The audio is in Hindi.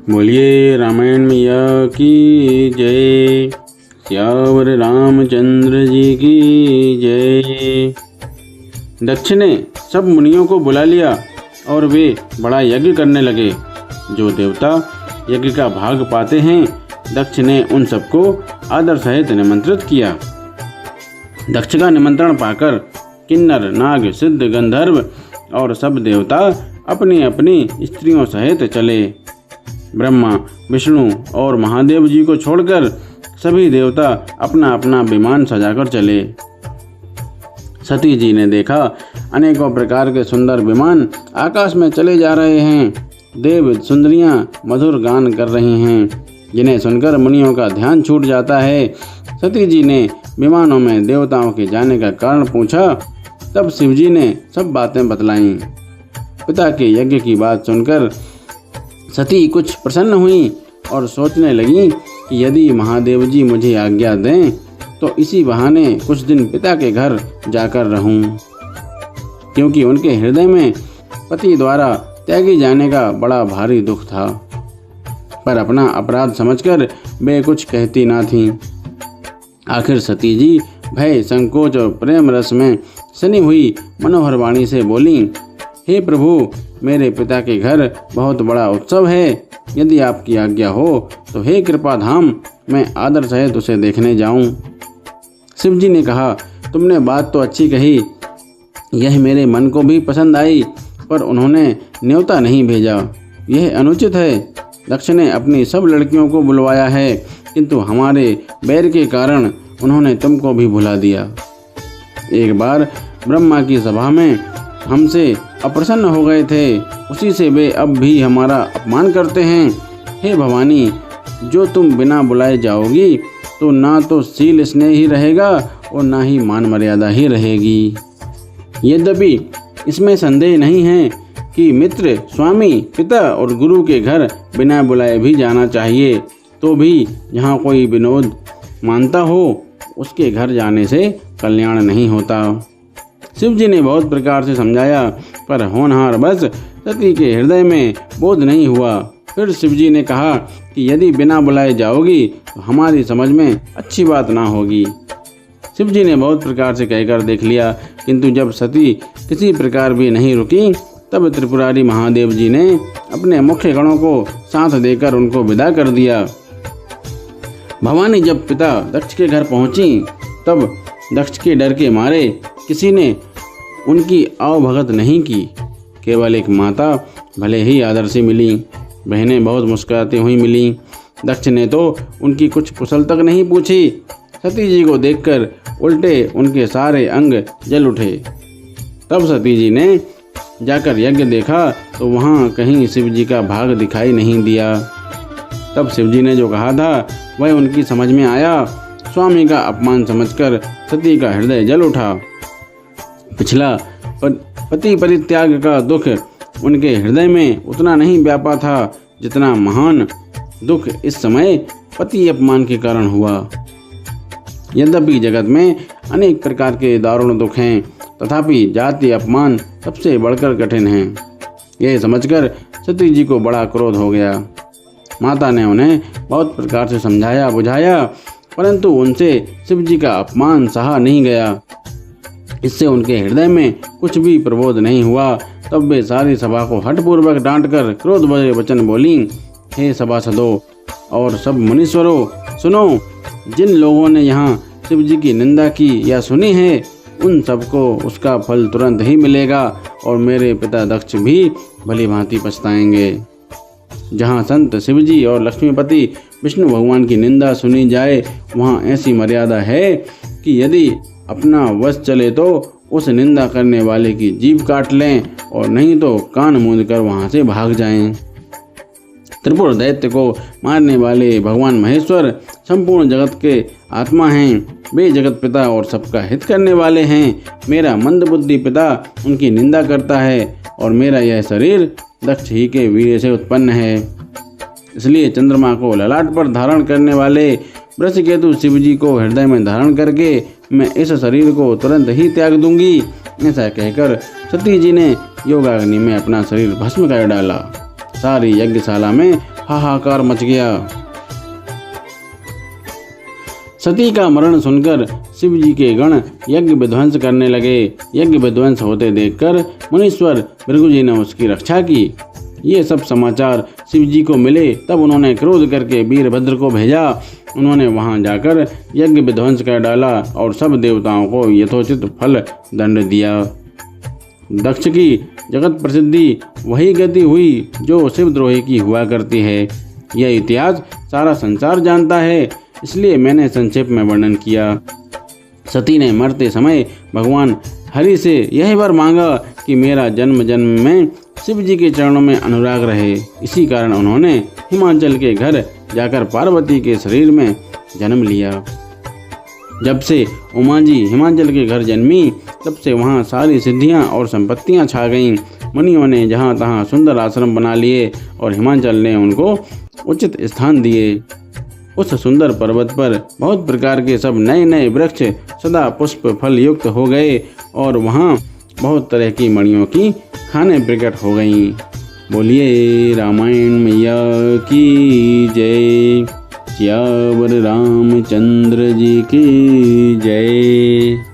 बोलिए रामायण मैया की जय। सियावर रामचंद्र जी की जय। दक्ष ने सब मुनियों को बुला लिया और वे बड़ा यज्ञ करने लगे। जो देवता यज्ञ का भाग पाते हैं, दक्ष ने उन सबको आदर सहित निमंत्रित किया। दक्ष का निमंत्रण पाकर किन्नर, नाग, सिद्ध, गंधर्व और सब देवता अपनी अपनी स्त्रियों सहित चले। ब्रह्मा, विष्णु और महादेव जी को छोड़कर सभी देवता अपना अपना विमान सजाकर चले। सती जी ने देखा अनेकों प्रकार के सुंदर विमान आकाश में चले जा रहे हैं। देव सुंदरियां मधुर गान कर रही हैं, जिन्हें सुनकर मुनियों का ध्यान छूट जाता है। सती जी ने विमानों में देवताओं के जाने का कारण पूछा। तब शिव जी ने सब बातें बतलाईं। पिता के यज्ञ की बात सुनकर सती कुछ प्रसन्न हुई और सोचने लगी कि यदि महादेव जी मुझे आज्ञा दें तो इसी बहाने कुछ दिन पिता के घर जाकर रहूं, क्योंकि उनके हृदय में पति द्वारा त्यागी जाने का बड़ा भारी दुख था। पर अपना अपराध समझकर वे कुछ कहती ना थीं। आखिर सती जी भय, संकोच और प्रेम रस में सनी हुई मनोहर वाणी से बोली, हे प्रभु, मेरे पिता के घर बहुत बड़ा उत्सव है। यदि आपकी आज्ञा हो तो हे कृपा धाम, मैं आदर सहित उसे देखने जाऊं। शिव जी ने कहा, तुमने बात तो अच्छी कही, यह मेरे मन को भी पसंद आई, पर उन्होंने न्योता नहीं भेजा, यह अनुचित है। दक्ष ने अपनी सब लड़कियों को बुलवाया है, किंतु हमारे बैर के कारण उन्होंने तुमको भी भुला दिया। एक बार ब्रह्मा की सभा में हमसे अप्रसन्न हो गए थे, उसी से वे अब भी हमारा अपमान करते हैं। हे भवानी, जो तुम बिना बुलाए जाओगी तो ना तो शील स्नेह ही रहेगा और ना ही मान मर्यादा ही रहेगी। यद्यपि इसमें संदेह नहीं है कि मित्र, स्वामी, पिता और गुरु के घर बिना बुलाए भी जाना चाहिए, तो भी जहाँ कोई विनोद मानता हो उसके घर जाने से कल्याण नहीं होता। शिव जी ने बहुत प्रकार से समझाया, पर होनहार बस सती के हृदय में बोध नहीं हुआ। फिर शिव जी ने कहा कि यदि बिना बुलाए जाओगी तो हमारी समझ में अच्छी बात ना होगी। शिव जी ने बहुत प्रकार से कहकर देख लिया, किंतु जब सती किसी प्रकार भी नहीं रुकी, तब त्रिपुरारी महादेव जी ने अपने मुख्य गणों को साथ देकर उनको विदा कर दिया। भवानी जब पिता दक्ष के घर पहुंची, तब दक्ष के डर के मारे किसी ने उनकी आवभगत नहीं की। केवल एक माता भले ही आदर से मिली, बहनें बहुत मुस्कुराती हुई मिली। दक्ष ने तो उनकी कुछ कुशल तक नहीं पूछी। सती जी को देखकर उल्टे उनके सारे अंग जल उठे। तब सती जी ने जाकर यज्ञ देखा तो वहाँ कहीं शिव जी का भाग दिखाई नहीं दिया। तब शिव जी ने जो कहा था वह उनकी समझ में आया। स्वामी का अपमान समझकर सती का हृदय जल उठा। पिछला पति परित्याग का दुख उनके हृदय में उतना नहीं व्यापा था जितना महान दुख इस समय पति अपमान के कारण हुआ। यद्यपि जगत में अनेक प्रकार के दारुण दुख हैं, तथापि जाति अपमान सबसे बढ़कर कठिन है। यह समझकर सती जी को बड़ा क्रोध हो गया। माता ने उन्हें बहुत प्रकार से समझाया बुझाया, परंतु उनसे शिव जी का अपमान सहा नहीं गया। इससे उनके हृदय में कुछ भी प्रबोध नहीं हुआ। तब वे सारी सभा को हठपूर्वक डांटकर क्रोध भरे वचन बोली, हे सभासदों और सब मुनीश्वरों, सुनो, जिन लोगों ने यहाँ शिव जी की निंदा की या सुनी है, उन सबको उसका फल तुरंत ही मिलेगा और मेरे पिता दक्ष भी भली भांति पछताएंगे। जहाँ संत शिव जी और लक्ष्मीपति विष्णु भगवान की निंदा सुनी जाए, वहाँ ऐसी मर्यादा है कि यदि अपना वश चले तो उस निंदा करने वाले की जीभ काट लें और नहीं तो कान मूंद कर वहाँ से भाग जाएं। त्रिपुर दैत्य को मारने वाले भगवान महेश्वर संपूर्ण जगत के आत्मा हैं। वे जगत पिता और सबका हित करने वाले हैं। मेरा मंदबुद्धि पिता उनकी निंदा करता है और मेरा यह शरीर दक्ष ही के वीर्य से उत्पन्न है। इसलिए चंद्रमा को ललाट पर धारण करने वाले वृषकेतु शिव जी को हृदय में धारण करके मैं इस शरीर को तुरंत ही त्याग दूंगी। ऐसा कहकर सती जी ने योगाग्नि में अपना शरीर भस्म कर डाला। सारी यज्ञशाला में हाहाकार मच गया। सती का मरण सुनकर शिव जी के गण यज्ञ विध्वंस करने लगे। यज्ञ विध्वंस होते देखकर मुनीश्वर भृगु जी ने उसकी रक्षा की। ये सब समाचार शिव जी को मिले तब उन्होंने क्रोध करके वीरभद्र को भेजा। उन्होंने वहां जाकर यज्ञ विध्वंस कर डाला और सब देवताओं को यथोचित फल दंड दिया। दक्ष की जगत प्रसिद्धि वही गति हुई जो शिवद्रोही की हुआ करती है। यह इतिहास सारा संसार जानता है, इसलिए मैंने संक्षेप में वर्णन किया। सती ने मरते समय भगवान हरि से यही वर मांगा कि मेरा जन्म जन्म में शिव जी के चरणों में अनुराग रहे। इसी कारण उन्होंने हिमाचल के घर जाकर पार्वती के शरीर में जन्म लिया। जब से उमा जी हिमाचल के घर जन्मी तब से वहाँ सारी सिद्धियाँ और संपत्तियाँ छा गईं। मुनियों ने जहाँ तहाँ सुंदर आश्रम बना लिए और हिमाचल ने उनको उचित स्थान दिए। उस सुंदर पर्वत पर बहुत प्रकार के सब नए नए वृक्ष सदा पुष्प फल युक्त हो गए और वहाँ बहुत तरह की मणियों की खाने प्रकट हो गईं। बोलिए रामायण मैया की जय। सियावर रामचंद्र जी की जय।